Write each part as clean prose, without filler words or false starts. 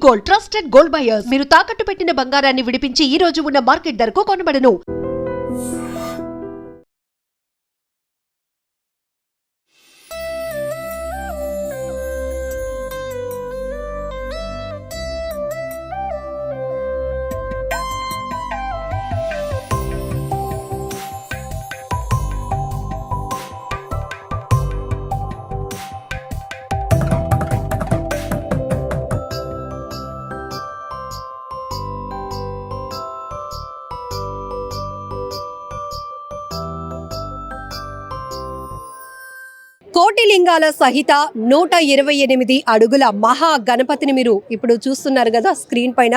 Gold, trusted gold buyers. మీరు తాకట్టు పెట్టిన బంగారాన్ని విడిపించి ఈ రోజు ఉన్న మార్కెట్ ధరకు కొనబడను. కోటి లింగాల సహిత 128 అడుగుల మహా గణపతిని మీరు ఇప్పుడు చూస్తున్నారు కదా స్క్రీన్ పైన.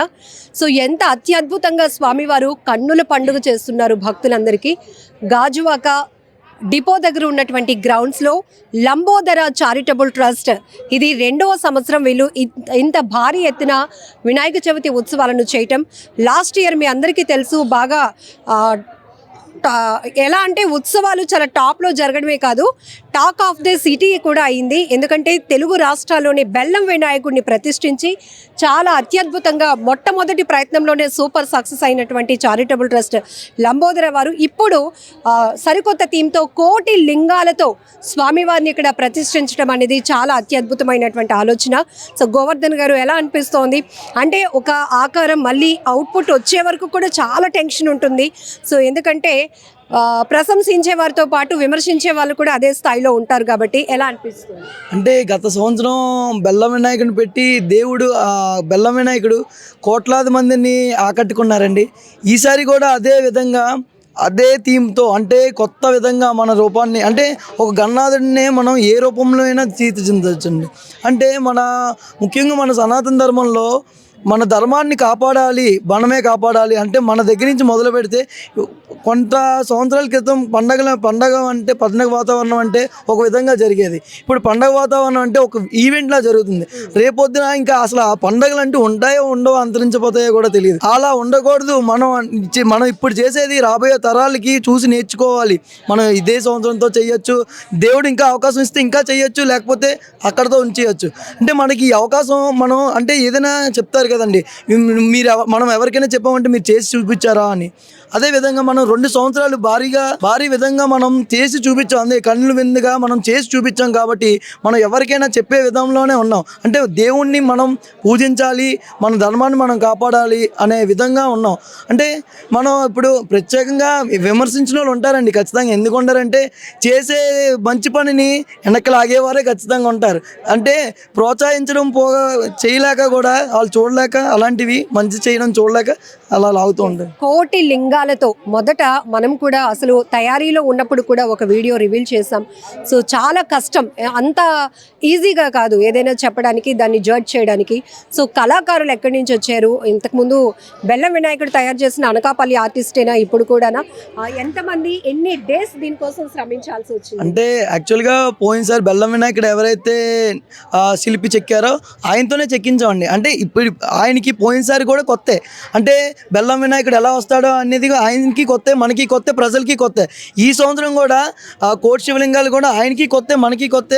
సో ఎంత అత్యద్భుతంగా స్వామివారు కన్నుల పండుగ చేస్తున్నారు భక్తులందరికీ. గాజువాక డిపో దగ్గర ఉన్నటువంటి గ్రౌండ్స్లో లంబోదర చారిటబుల్ ట్రస్ట్ ఇది 2వ సంవత్సరం వీళ్ళు ఇంత భారీ ఎత్తున వినాయక చవితి ఉత్సవాలను చేయటం. లాస్ట్ ఇయర్ మీ అందరికీ తెలుసు బాగా ఎలా అంటే ఉత్సవాలు చాలా టాప్లో జరగడమే కాదు టాక్ ఆఫ్ ది సిటీ కూడా అయింది. ఎందుకంటే తెలుగు రాష్ట్రాల్లోని బెల్లం వినాయకుడిని ప్రతిష్ఠించి చాలా అత్యద్భుతంగా మొట్టమొదటి ప్రయత్నంలోనే సూపర్ సక్సెస్ అయినటువంటి చారిటబుల్ ట్రస్ట్ లంబోదర వారు ఇప్పుడు సరికొత్త థీమ్తో కోటి లింగాలతో స్వామివారిని ఇక్కడ ప్రతిష్ఠించడం అనేది చాలా అత్యద్భుతమైనటువంటి ఆలోచన. సో గోవర్ధన్ గారు ఎలా అనిపిస్తోంది అంటే ఒక ఆకారం మళ్ళీ అవుట్పుట్ వచ్చే వరకు కూడా చాలా టెన్షన్ ఉంటుంది. సో ఎందుకంటే ప్రశంసించే వారితో పాటు విమర్శించే వాళ్ళు కూడా అదే స్థాయిలో ఉంటారు కాబట్టి ఎలా అనిపిస్తుంది? అంటే గత సంవత్సరం బెల్లం వినాయకుడిని పెట్టి దేవుడు బెల్లం వినాయకుడు కోట్లాది మందిని ఆకట్టుకున్నారండి. ఈసారి కూడా అదే విధంగా అదే థీమ్తో అంటే కొత్త విధంగా మన రూపాన్ని అంటే ఒక గణనాథుడినే మనం ఏ రూపంలో అయినా తీర్చిదిద్దొచ్చండి. అంటే ముఖ్యంగా మన సనాతన ధర్మంలో మన ధర్మాన్ని కాపాడాలి, మనమే కాపాడాలి అంటే మన దగ్గర నుంచి మొదలు పెడితే కొంత సంవత్సరాల క్రితం పండగ అంటే పండగ వాతావరణం అంటే ఒక విధంగా జరిగేది. ఇప్పుడు పండగ వాతావరణం అంటే ఒక ఈవెంట్లా జరుగుతుంది. రేపొద్దున ఇంకా అసలు ఆ పండగలు అంటే ఉంటాయో ఉండవో అంతరించిపోతాయో కూడా తెలియదు. అలా ఉండకూడదు. మనం ఇప్పుడు చేసేది రాబోయే తరాలకి చూసి నేర్చుకోవాలి. మనం ఇదే సంవత్సరంతో చేయొచ్చు, దేవుడు ఇంకా అవకాశం ఇస్తే ఇంకా చేయొచ్చు, లేకపోతే అక్కడితో ఉంచేయచ్చు. అంటే మనకి ఈ అవకాశం మనం అంటే ఏదైనా చెప్తారు కదండి, మనం ఎవరికైనా చెప్పామంటే మీరు చేసి చూపించారా అని. అదేవిధంగా మనం 2 సంవత్సరాలు భారీ విధంగా మనం చేసి చూపించాం. అదే కన్నుల విందుగా మనం చేసి చూపించాం కాబట్టి మనం ఎవరికైనా చెప్పే విధంలోనే ఉన్నాం. అంటే దేవుణ్ణి మనం పూజించాలి, మన ధర్మాన్ని మనం కాపాడాలి అనే విధంగా ఉన్నాం. అంటే మనం ఇప్పుడు ప్రత్యేకంగా విమర్శించిన వాళ్ళు ఉంటారండి ఖచ్చితంగా. ఎందుకు ఉంటారంటే చేసే మంచి పనిని వెనక్కి లాగేవారే ఖచ్చితంగా ఉంటారు. అంటే ప్రోత్సహించడం చేయలేక కూడా వాళ్ళు చూడలేక అలాంటివి మంచి చేయడం చూడలేక అలా లాగుతూ ఉంటారు. కోటి లింగాలతో మొదట మనం కూడా అసలు తయారీలో ఉన్నప్పుడు కూడా ఒక వీడియో రివీల్ చేసాం. సో చాలా కష్టం, అంత ఈజీగా కాదు ఏదైనా చెప్పడానికి, దాన్ని జడ్జ్ చేయడానికి. సో కళాకారులు ఎక్కడి నుంచి వచ్చారు? ఇంతకుముందు బెల్లం వినాయకుడు తయారు చేసిన అనకాపల్లి ఆర్టిస్టేనా ఇప్పుడు కూడానా? ఎంతమంది ఎన్ని డేస్ దీనికోసం శ్రమించాల్సి వచ్చింది? అంటే యాక్చువల్గా పోయినసారి బెల్లం వినాయకుడు ఎవరైతే శిల్పి చెక్కారో ఆయనతోనే చెక్కించామండి. అంటే ఇప్పుడు ఆయనకి పోయినసారి కూడా కొత్తే. అంటే బెల్లం వినాయకుడు ఎలా వస్తాడో అనేది ఆయనకి కొత్త, మనకి కొత్త, ప్రజలకి కొత్త. ఈ సంవత్సరం కూడా కోటి శివలింగాలు కూడా ఆయనకి కొత్త, మనకి కొత్త,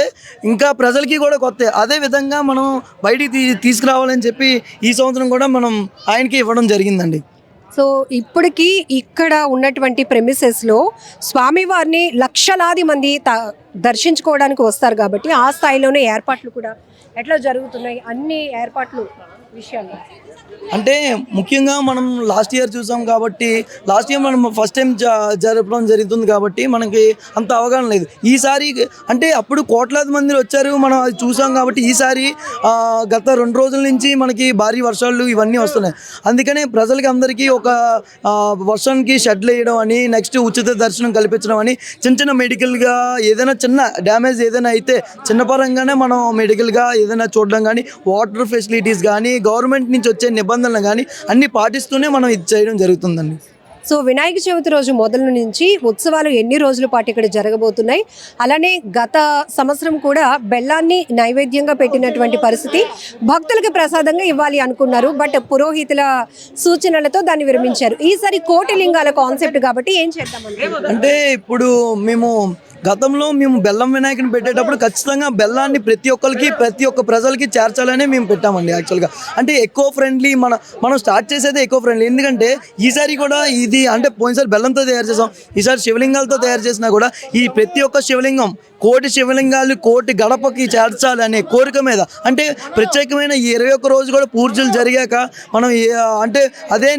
ఇంకా ప్రజలకి కూడా కొత్త. అదే విధంగా మనం బయటికి తీసుకురావాలని చెప్పి ఈ సంవత్సరం కూడా మనం ఆయనకి ఇవ్వడం జరిగిందండి. సో ఇప్పటికీ ఇక్కడ ఉన్నటువంటి ప్రెమిసెస్లో స్వామివారిని లక్షలాది మంది దర్శించుకోవడానికి వస్తారు కాబట్టి ఆ స్థాయిలోనే ఏర్పాట్లు కూడా ఎట్లా జరుగుతున్నాయి అన్ని ఏర్పాట్లు విషయాలు? అంటే ముఖ్యంగా మనం లాస్ట్ ఇయర్ చూసాం కాబట్టి లాస్ట్ ఇయర్ మనం ఫస్ట్ టైం జరపడం జరుగుతుంది కాబట్టి మనకి అంత అవగాహన లేదు. ఈసారి అంటే అప్పుడు కోట్లాది మంది వచ్చారు, మనం అది చూసాం కాబట్టి ఈసారి గత 2 రోజుల నుంచి మనకి భారీ వర్షాలు ఇవన్నీ వస్తున్నాయి. అందుకనే ప్రజలకి అందరికీ ఒక వర్షానికి షెడ్లు వేయడం అని, నెక్స్ట్ ఉచిత దర్శనం కల్పించడం అని, చిన్న మెడికల్గా ఏదైనా చిన్న డ్యామేజ్ ఏదైనా అయితే చిన్న పరంగానే మనం మెడికల్గా ఏదైనా చూడడం కానీ, వాటర్ ఫెసిలిటీస్ కానీ, గవర్నమెంట్ నుంచి వచ్చే నిబంధనలు కానీ అన్ని పాటిస్తూనే మనం ఇది చేయడం జరుగుతుందండి. సో వినాయక చవితి రోజు మొదలు నుంచి ఉత్సవాలు ఎన్ని రోజుల పాటు ఇక్కడ జరగబోతున్నాయి? అలానే గత సంవత్సరం కూడా బెల్లాన్ని నైవేద్యంగా పెట్టినటువంటి పరిస్థితి, భక్తులకి ప్రసాదంగా ఇవ్వాలి అనుకున్నారు, బట్ పురోహితుల సూచనలతో దాన్ని విరమించారు. ఈసారి కోటి లింగాల కాన్సెప్ట్ కాబట్టి ఏం చేద్దామంటే అంటే ఇప్పుడు మేము గతంలో మేము బెల్లం వినాయకుని పెట్టేటప్పుడు ఖచ్చితంగా బెల్లాన్ని ప్రతి ఒక్క ప్రజలకి చేర్చాలని మేము పెట్టామండి. యాక్చువల్గా అంటే ఎకో ఫ్రెండ్లీ మనం స్టార్ట్ చేసేది ఎకో ఫ్రెండ్లీ. ఎందుకంటే ఈసారి కూడా ఇది అంటే పోయినసారి బెల్లంతో తయారు చేసాం, ఈసారి శివలింగాలతో తయారు చేసినా కూడా ఈ ప్రతి ఒక్క శివలింగం 1,000 శివలింగాలు 1,000 గడపకి చేర్చాలి అనే కోరిక మీద అంటే ప్రత్యేకమైన ఈ 21 రోజు కూడా పూజలు జరిగాక మనం అంటే అదే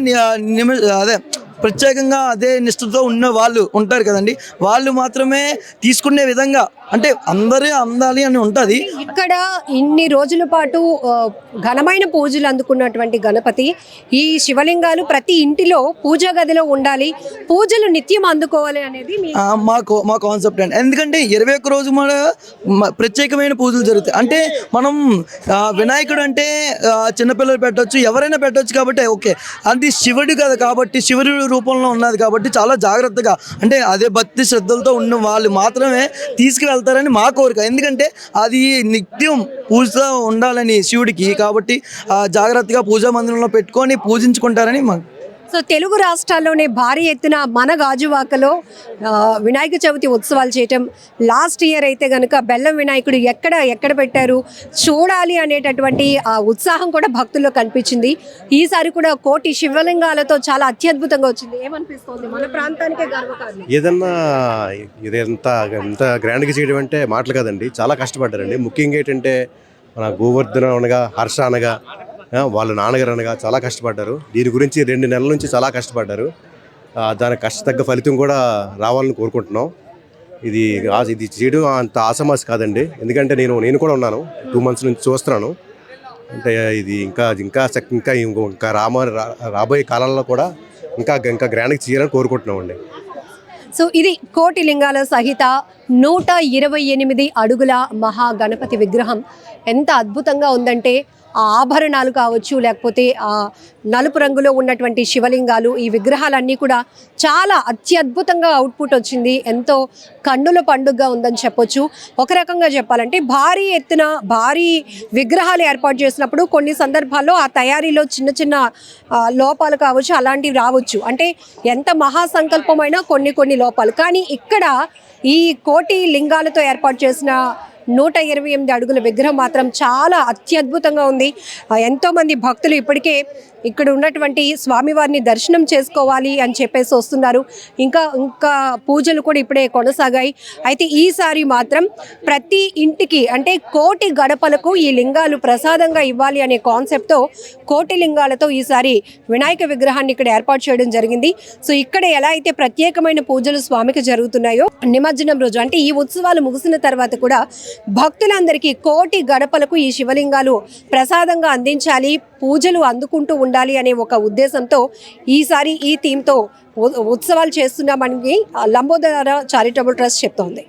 ప్రత్యేకంగా అదే నిష్ఠతో ఉన్న వాళ్ళు ఉంటారు కదండి, వాళ్ళు మాత్రమే తీసుకునే విధంగా అంటే అందరూ అందాలి అని ఉంటుంది. ఇక్కడ ఇన్ని రోజుల పాటు ఘనమైన పూజలు అందుకున్నటువంటి గణపతి ఈ శివలింగాలు ప్రతి ఇంటిలో పూజా గదిలో ఉండాలి, పూజలు నిత్యం అందుకోవాలి అనేది మా కాన్సెప్ట్ అండి. ఎందుకంటే 21 రోజు మన ప్రత్యేకమైన పూజలు జరుగుతాయి. అంటే మనం వినాయకుడు అంటే చిన్నపిల్లలు పెట్టవచ్చు, ఎవరైనా పెట్టవచ్చు కాబట్టి ఓకే, అది శివుడు కదా కాబట్టి శివుడు రూపంలో ఉన్నది కాబట్టి చాలా జాగ్రత్తగా అంటే అదే భక్తి శ్రద్ధలతో ఉన్న వాళ్ళు మాత్రమే తీసుకువెళ్తారని మా కోరిక. ఎందుకంటే అది నిత్యం పూజతో ఉండాలని శివుడికి కాబట్టి జాగ్రత్తగా పూజా మందిరంలో పెట్టుకొని పూజించుకుంటారని మా. సో తెలుగు రాష్ట్రాల్లోనే భారీ ఎత్తున మన గాజువాకలో వినాయక చవితి ఉత్సవాలు చేయటం, లాస్ట్ ఇయర్ అయితే కనుక బెల్లం వినాయకుడు ఎక్కడ పెట్టారు చూడాలి అనేటటువంటి ఆ ఉత్సాహం కూడా భక్తుల్లో కనిపించింది. ఈసారి కూడా 1,000 శివలింగాలతో చాలా అత్యద్భుతంగా వచ్చింది. ఏమనిపిస్తుంది? మన ప్రాంతానికే గర్వకారణం. ఏదన్నా ఎంత గ్రాండ్గా చేయడం అంటే మాటలు కాదండి, చాలా కష్టపడ్డారండి. ముఖ్యంగా ఏంటంటే మన గోవర్ధన అనగా హర్ష అనగా వాళ్ళ నాన్నగారు అనగా చాలా కష్టపడ్డారు. దీని గురించి 2 నెలల నుంచి చాలా కష్టపడ్డారు. దానికి కష్టతగ్గ ఫలితం కూడా రావాలని కోరుకుంటున్నాం. ఇది చేయడం అంత ఆసమాసి కాదండి, ఎందుకంటే నేను కూడా ఉన్నాను, 2 months నుంచి చూస్తున్నాను. అంటే ఇది ఇంకా రాబోయే కాలంలో కూడా ఇంకా గ్రాండ్గా చేయాలని కోరుకుంటున్నామండి. సో ఇది 1,000 లింగాల సహిత 128 అడుగుల మహా గణపతి విగ్రహం ఎంత అద్భుతంగా ఉందంటే ఆ ఆభరణాలు కావచ్చు, లేకపోతే ఆ నలుపు రంగులో ఉన్నటువంటి శివలింగాలు, ఈ విగ్రహాలన్నీ కూడా చాలా అత్యద్భుతంగా అవుట్పుట్ వచ్చింది. ఎంతో కన్నుల పండుగగా ఉందని చెప్పొచ్చు. ఒక రకంగా చెప్పాలంటే భారీ ఎత్తున భారీ విగ్రహాలు ఏర్పాటు చేసినప్పుడు కొన్ని సందర్భాల్లో ఆ తయారీలో చిన్న లోపాలు కావచ్చు, అలాంటివి రావచ్చు. అంటే ఎంత మహాసంకల్పమైనా కొన్ని లోపాలు. కానీ ఇక్కడ ఈ 1,000 లింగాలతో ఏర్పాటు చేసిన 128 అడుగుల విగ్రహం మాత్రం చాలా అత్యద్భుతంగా ఉంది. ఎంతోమంది భక్తులు ఇప్పటికే ఇక్కడ ఉన్నటువంటి స్వామివారిని దర్శనం చేసుకోవాలి అని చెప్పేసి వస్తున్నారు. ఇంకా పూజలు కూడా ఇప్పుడే కొనసాగాయి. అయితే ఈసారి మాత్రం ప్రతి ఇంటికి అంటే 1,000 గడపలకు ఈ లింగాలు ప్రసాదంగా ఇవ్వాలి అనే కాన్సెప్ట్తో 1,000 లింగాలతో ఈసారి వినాయక విగ్రహాన్ని ఇక్కడ ఏర్పాటు చేయడం జరిగింది. సో ఇక్కడ ఎలా అయితే ప్రత్యేకమైన పూజలు స్వామికి జరుగుతున్నాయో నిమజ్జనం రోజు అంటే ఈ ఉత్సవాలు ముగిసిన తర్వాత కూడా భక్తులందరికీ 1,000 గడపలకు ఈ శివలింగాలు ప్రసాదంగా అందించాలి, పూజలు అందుకుంటూ ఉండాలి అనే ఒక ఉద్దేశంతో ఈసారి ఈ థీమ్తో ఉత్సవాలు చేస్తున్నామని లంబోదర చారిటబుల్ ట్రస్ట్ చెప్తోంది.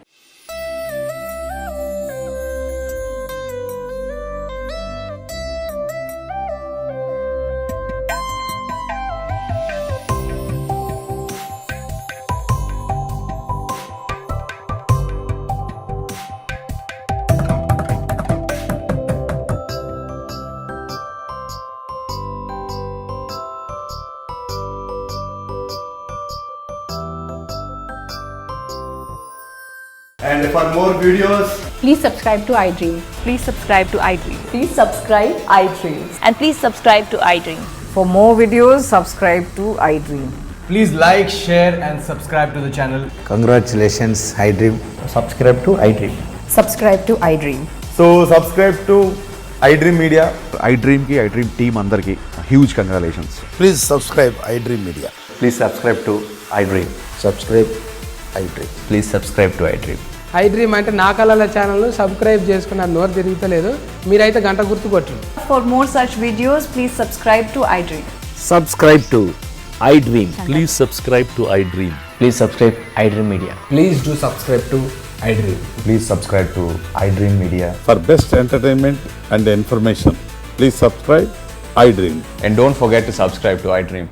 And for more videos, please subscribe to iDream. Please subscribe to iDream. Please subscribe iDream. And please subscribe to iDream. For more videos, subscribe to iDream. please like, share and subscribe to the channel. Congratulations, iDream. Subscribe to iDream. Subscribe to iDream. So subscribe to iDream Media. iDream ki iDream team andarki huge congratulations. Please subscribe iDream Media. Please subscribe to iDream. Subscribe iDream. Please subscribe to iDream. iDream అంటే నా కళల ఛానల్ను subscribe చేసుకున్న నోరు తిరుగుతలేదు, మీరైతే గంట గుర్తు కొట్టండి. For more such videos, please subscribe to iDream. Subscribe to iDream. Please subscribe to iDream. Please subscribe iDream Media. Please do subscribe to iDream. Please subscribe to iDream Media. For best entertainment and information, please subscribe iDream. And don't forget to subscribe to iDream.